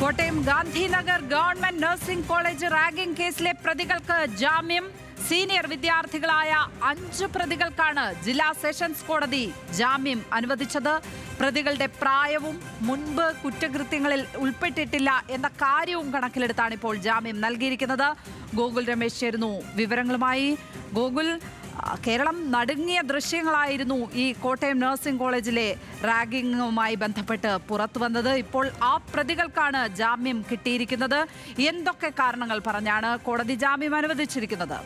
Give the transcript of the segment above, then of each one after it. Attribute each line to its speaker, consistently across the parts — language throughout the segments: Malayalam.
Speaker 1: Kottayam Gandhinagar government nursing college ragging കേസിലെ പ്രതികൾക്ക് ജാമ്യം. സീനിയർ വിദ്യാർത്ഥികളായ 5 പ്രതികൾക്കാണ് ജില്ലാ സെഷൻസ് കോടതി ജാമ്യം അനുവദിച്ചത്. പ്രതികളുടെ പ്രായവും മുൻപ് കുറ്റകൃത്യങ്ങളിൽ ഉൾപ്പെട്ടിട്ടില്ല എന്ന കാര്യവും കണക്കിലെടുത്താണ് ഇപ്പോൾ ജാമ്യം നൽകിയിരിക്കുന്നത്. ഗോകുൽ രമേശ് ചേരുന്നു വിവരങ്ങളുമായി. ഗോകുൽ, കേരളം നടുങ്ങിയ ദൃശ്യങ്ങളായിരുന്നു ഈ കോട്ടയം നഴ്സിംഗ് കോളേജിലെ റാഗിങ്ങുമായി ബന്ധപ്പെട്ട് പുറത്തു വന്നത്. ഇപ്പോൾ ആ പ്രതികൾക്കാണ് ജാമ്യം കിട്ടിയിരിക്കുന്നത്. എന്തൊക്കെ കാരണങ്ങൾ പറഞ്ഞാണ് കോടതി ജാമ്യം അനുവദിച്ചിരിക്കുന്നത്?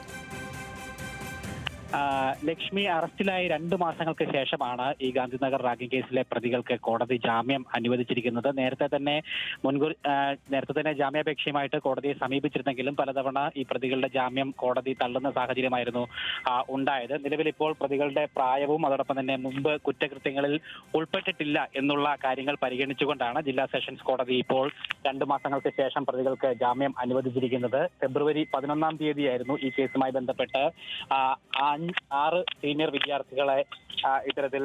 Speaker 2: ലക്ഷ്മി, അറസ്റ്റിലായി 2 മാസങ്ങൾക്ക് ശേഷമാണ് ഈ ഗാന്ധിനഗർ റാഗിംഗ് കേസിലെ പ്രതികൾക്ക് കോടതി ജാമ്യം അനുവദിച്ചിരിക്കുന്നത്. നേരത്തെ തന്നെ ജാമ്യാപേക്ഷയുമായിട്ട് കോടതിയെ സമീപിച്ചിരുന്നെങ്കിലും പലതവണ ഈ പ്രതികളുടെ ജാമ്യം കോടതി തള്ളുന്ന സാഹചര്യമായിരുന്നു ഉണ്ടായത്. നിലവിൽ ഇപ്പോൾ പ്രതികളുടെ പ്രായവും അതോടൊപ്പം തന്നെ മുമ്പ് കുറ്റകൃത്യങ്ങളിൽ ഉൾപ്പെട്ടിട്ടില്ല എന്നുള്ള കാര്യങ്ങൾ പരിഗണിച്ചുകൊണ്ടാണ് ജില്ലാ സെഷൻസ് കോടതി ഇപ്പോൾ 2 മാസങ്ങൾക്ക് ശേഷം പ്രതികൾക്ക് ജാമ്യം അനുവദിച്ചിരിക്കുന്നത്. ഫെബ്രുവരി 11-ാം തീയതിയായിരുന്നു ഈ കേസുമായി ബന്ധപ്പെട്ട് 6 സീനിയർ വിദ്യാർത്ഥികളെ ഇത്തരത്തിൽ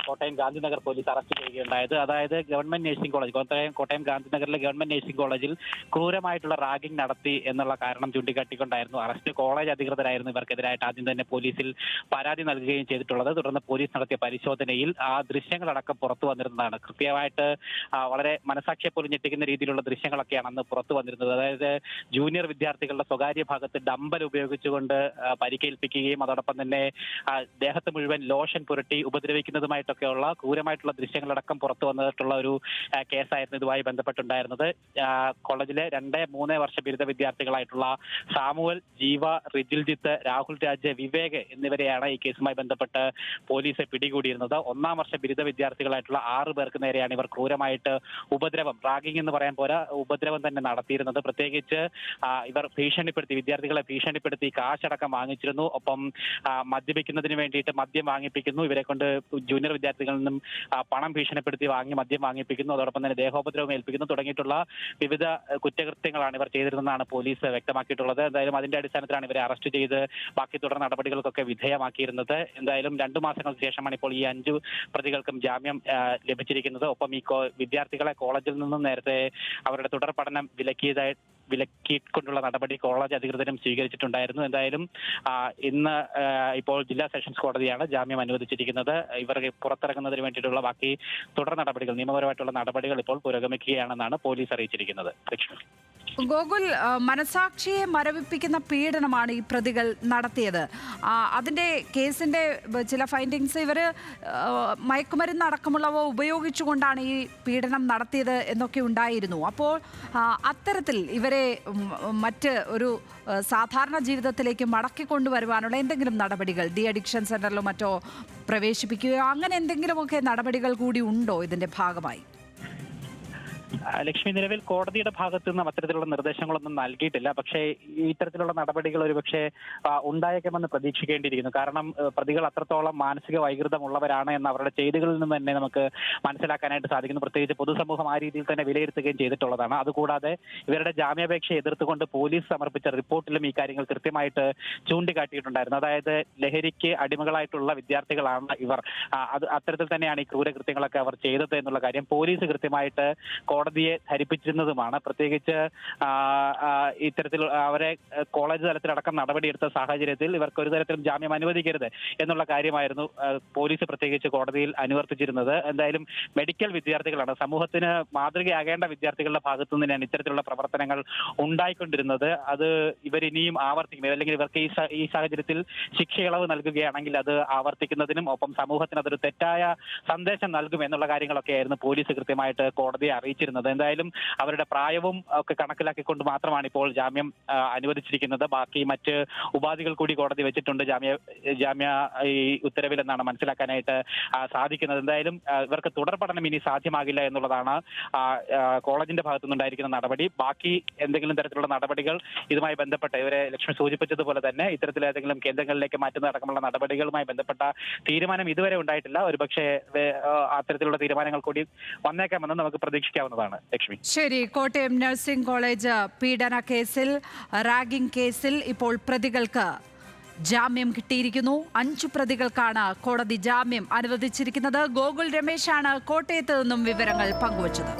Speaker 2: കോട്ടയം ഗാന്ധിനഗർ പോലീസ് അറസ്റ്റ് ചെയ്യുകയുണ്ടായത്. അതായത് ഗവൺമെന്റ് നഴ്സിംഗ് കോളേജ്, കോട്ടയം ഗാന്ധിനഗറിലെ ഗവൺമെന്റ് നഴ്സിംഗ് കോളേജിൽ ക്രൂരമായിട്ടുള്ള റാഗിംഗ് നടത്തി എന്നുള്ള കാരണം ചൂണ്ടിക്കാട്ടിക്കൊണ്ടായിരുന്നു അറസ്റ്റ്. കോളേജ് അധികൃതരായിരുന്നു ഇവർക്കെതിരായിട്ട് ആദ്യം തന്നെ പോലീസിൽ പരാതി നൽകുകയും ചെയ്തിട്ടുള്ളത്. തുടർന്ന് പോലീസ് നടത്തിയ പരിശോധനയിൽ ആ ദൃശ്യങ്ങളടക്കം പുറത്തു വന്നിരുന്നതാണ്. കൃത്യമായിട്ട് വളരെ മനസാക്ഷിയെ പോലും ഞെട്ടിക്കുന്ന രീതിയിലുള്ള ദൃശ്യങ്ങളൊക്കെയാണ് അന്ന് പുറത്തു വന്നിരുന്നത്. അതായത് ജൂനിയർ വിദ്യാർത്ഥികളുടെ സ്വകാര്യ ഭാഗത്ത് ഡമ്പൽ ഉപയോഗിച്ചുകൊണ്ട് പരിക്കേൽപ്പിക്കുകയും അതോടൊപ്പം തന്നെ ദേഹത്ത് മുഴുവൻ ലോഷൻ പുരട്ടി ഉപദ്രവിക്കുന്നതുമായിട്ടൊക്കെയുള്ള ക്രൂരമായിട്ടുള്ള ദൃശ്യങ്ങളടക്കം പുറത്തു വന്നിട്ടുള്ള ഒരു കേസായിരുന്നു ഇതുമായി ബന്ധപ്പെട്ടുണ്ടായിരുന്നത്. കോളേജിലെ 2-3 വർഷ ബിരുദ വിദ്യാർത്ഥികളായിട്ടുള്ള സാമുവൽ, ജീവ, റിജിൽജിത്ത്, രാഹുൽ രാജ്, വിവേക് എന്നിവരെയാണ് ഈ കേസുമായി ബന്ധപ്പെട്ട് പോലീസ് പിടികൂടിയിരുന്നത്. 1-ാം വർഷ ബിരുദ വിദ്യാർത്ഥികളായിട്ടുള്ള 6 പേർക്ക് നേരെയാണ് ഇവർ ക്രൂരമായിട്ട് ഉപദ്രവം, റാഗിംഗ് എന്ന് പറയാൻ പോരാ, ഉപദ്രവം തന്നെ നടത്തിയിരുന്നത്. പ്രത്യേകിച്ച് ഇവർ വിദ്യാർത്ഥികളെ ഭീഷണിപ്പെടുത്തി കാശടക്കം വാങ്ങിച്ചിരുന്നു. ഒപ്പം മദ്യപിക്കുന്നതിന് വേണ്ടിയിട്ട് മദ്യം വാങ്ങിപ്പിക്കുന്നു, ഇവരെ കൊണ്ട് ജൂനിയർ വിദ്യാർത്ഥികളിൽ നിന്നും പണം ഭീഷണിപ്പെടുത്തി മദ്യം വാങ്ങിപ്പിക്കുന്നു, അതോടൊപ്പം തന്നെ ദേഹോപദ്രവം ഏൽപ്പിക്കുന്നു തുടങ്ങിയിട്ടുള്ള വിവിധ കുറ്റകൃത്യങ്ങളാണ് ഇവർ ചെയ്തിരുന്നതെന്നാണ് പോലീസ് വ്യക്തമാക്കിയിട്ടുള്ളത്. എന്തായാലും അതിന്റെ അടിസ്ഥാനത്തിലാണ് ഇവരെ അറസ്റ്റ് ചെയ്ത് ബാക്കി തുടർ നടപടികൾക്കൊക്കെ വിധേയമാക്കിയിരുന്നത്. എന്തായാലും 2 മാസങ്ങൾക്ക് ശേഷമാണ് ഇപ്പോൾ ഈ 5 പ്രതികൾക്കും ജാമ്യം ലഭിച്ചിരിക്കുന്നത്. ഒപ്പം ഈ വിദ്യാർത്ഥികളെ കോളേജിൽ നിന്നും നേരത്തെ അവരുടെ തുടർ പഠനം വിലക്കിക്കൊണ്ടുള്ള നടപടി കോളേജ് അധികൃതരും സ്വീകരിച്ചിട്ടുണ്ടായിരുന്നു. എന്തായാലും ഇന്ന് ഇപ്പോൾ ജില്ലാ സെഷൻസ് കോടതിയാണ് ജാമ്യം അനുവദിച്ചിരിക്കുന്നത്. ഇവർക്ക് പുറത്തിറങ്ങുന്നതിന് വേണ്ടിയിട്ടുള്ള ബാക്കി തുടർ നടപടികൾ, നിയമപരമായിട്ടുള്ള നടപടികൾ ഇപ്പോൾ പുരോഗമിക്കുകയാണെന്നാണ് പോലീസ് അറിയിച്ചിരിക്കുന്നത്.
Speaker 1: ഗോകുൽ, മനസാക്ഷിയെ മരവിപ്പിക്കുന്ന പീഡനമാണ് ഈ പ്രതികൾ നടത്തിയത്. അതിൻ്റെ കേസിൻ്റെ ചില ഫൈൻഡിങ്സ്, ഇവർ മയക്കുമരുന്ന് അടക്കമുള്ളവ ഉപയോഗിച്ചുകൊണ്ടാണ് ഈ പീഡനം നടത്തിയത് എന്നൊക്കെ ഉണ്ടായിരുന്നു. അപ്പോൾ അത്തരത്തിൽ ഇവരെ മറ്റ് ഒരു സാധാരണ ജീവിതത്തിലേക്ക് മടക്കിക്കൊണ്ടുവരുവാനുള്ള എന്തെങ്കിലും നടപടികൾ, ഡി അഡിക്ഷൻ സെൻ്ററിലോ മറ്റോ പ്രവേശിപ്പിക്കുകയോ അങ്ങനെ എന്തെങ്കിലുമൊക്കെ നടപടികൾ കൂടി ഉണ്ടോ ഇതിൻ്റെ ഭാഗമായി?
Speaker 2: ലക്ഷ്മി, നിലവിൽ കോടതിയുടെ ഭാഗത്തു നിന്നും അത്തരത്തിലുള്ള നിർദ്ദേശങ്ങളൊന്നും നൽകിയിട്ടില്ല. പക്ഷേ ഇത്തരത്തിലുള്ള നടപടികൾ ഒരുപക്ഷെ ഉണ്ടായേക്കുമെന്ന് പ്രതീക്ഷിക്കേണ്ടിയിരിക്കുന്നു. കാരണം പ്രതികൾ അത്രത്തോളം മാനസിക വൈകൃതമുള്ളവരാണ് എന്ന് അവരുടെ ചെയ്തികളിൽ നിന്ന് തന്നെ നമുക്ക് മനസ്സിലാക്കാനായിട്ട് സാധിക്കുന്നു. പ്രത്യേകിച്ച് പൊതുസമൂഹം ആ രീതിയിൽ തന്നെ വിലയിരുത്തുകയും ചെയ്തിട്ടുള്ളതാണ്. അതുകൂടാതെ ഇവരുടെ ജാമ്യാപേക്ഷയെ എതിർത്തുകൊണ്ട് പോലീസ് സമർപ്പിച്ച റിപ്പോർട്ടിലും ഈ കാര്യങ്ങൾ കൃത്യമായിട്ട് ചൂണ്ടിക്കാട്ടിയിട്ടുണ്ടായിരുന്നു. അതായത് ലഹരിക്ക് അടിമകളായിട്ടുള്ള വിദ്യാർത്ഥികളാണ് ഇവർ, അത്തരത്തിൽ തന്നെയാണ് ഈ ക്രൂരകൃത്യങ്ങളൊക്കെ അവർ ചെയ്തത് എന്നുള്ള കാര്യം പോലീസ് കൃത്യമായിട്ട് കോടതിയെ ധരിപ്പിച്ചിരുന്നതുമാണ്. പ്രത്യേകിച്ച് ഇത്തരത്തിൽ അവരെ കോളേജ് തലത്തിലടക്കം നടപടിയെടുത്ത സാഹചര്യത്തിൽ ഇവർക്ക് ഒരു തരത്തിലും ജാമ്യം അനുവദിക്കരുത് എന്നുള്ള കാര്യമായിരുന്നു പോലീസ് പ്രത്യേകിച്ച് കോടതിയിൽ അനുവർത്തിച്ചിരുന്നത്. എന്തായാലും മെഡിക്കൽ വിദ്യാർത്ഥികളാണ്, സമൂഹത്തിന് മാതൃകയാകേണ്ട വിദ്യാർത്ഥികളുടെ ഭാഗത്തു നിന്നാണ് ഇത്തരത്തിലുള്ള പ്രവർത്തനങ്ങൾ ഉണ്ടായിക്കൊണ്ടിരുന്നത്. അത് ഇവരിനിയും ആവർത്തിക്കും, അല്ലെങ്കിൽ ഇവർക്ക് ഈ സാഹചര്യത്തിൽ ശിക്ഷയിളവ് നൽകുകയാണെങ്കിൽ അത് ആവർത്തിക്കുന്നതിനും ഒപ്പം സമൂഹത്തിന് അതൊരു തെറ്റായ സന്ദേശം നൽകും എന്നുള്ള കാര്യങ്ങളൊക്കെയായിരുന്നു പോലീസ് കൃത്യമായിട്ട് കോടതിയെ അറിയിച്ചിരുന്നത്. എന്തായാലും അവരുടെ പ്രായവും ഒക്കെ കണക്കിലാക്കിക്കൊണ്ട് മാത്രമാണ് ഇപ്പോൾ ജാമ്യം അനുവദിച്ചിരിക്കുന്നത്. ബാക്കി മറ്റ് ഉപാധികൾ കൂടി കോടതി വെച്ചിട്ടുണ്ട് ജാമ്യ ഈ ഉത്തരവിൽ എന്നാണ് മനസ്സിലാക്കാനായിട്ട് സാധിക്കുന്നത്. എന്തായാലും ഇവർക്ക് തുടർ പഠനം ഇനി സാധ്യമാകില്ല എന്നുള്ളതാണ് കോളേജിന്റെ ഭാഗത്തുനിന്നുണ്ടായിരിക്കുന്ന നടപടി. ബാക്കി എന്തെങ്കിലും തരത്തിലുള്ള നടപടികൾ ഇതുമായി ബന്ധപ്പെട്ട് ഇവരെ ലക്ഷ്മി സൂചിപ്പിച്ചതുപോലെ തന്നെ ഇത്തരത്തിൽ ഏതെങ്കിലും കേന്ദ്രങ്ങളിലേക്ക് മാറ്റുന്ന അടക്കമുള്ള നടപടികളുമായി ബന്ധപ്പെട്ട തീരുമാനം ഇതുവരെ ഉണ്ടായിട്ടില്ല. ഒരുപക്ഷെ അത്തരത്തിലുള്ള തീരുമാനങ്ങൾ കൂടി വന്നേക്കാമെന്ന് നമുക്ക് പ്രതീക്ഷിക്കാവുന്നതാണ്. ലക്ഷ്മി,
Speaker 1: ശരി. കോട്ടയം നഴ്സിംഗ് കോളേജ് പീഡന കേസിൽ, റാഗിംഗ് കേസിൽ ഇപ്പോൾ പ്രതികൾക്ക് ജാമ്യം കിട്ടിയിരിക്കുന്നു. 5 പ്രതികൾക്കാണ് കോടതി ജാമ്യം അനുവദിച്ചിരിക്കുന്നത്. ഗോകുൽ രമേശാണ് കോട്ടയത്ത് നിന്നും വിവരങ്ങൾ പങ്കുവച്ചത്.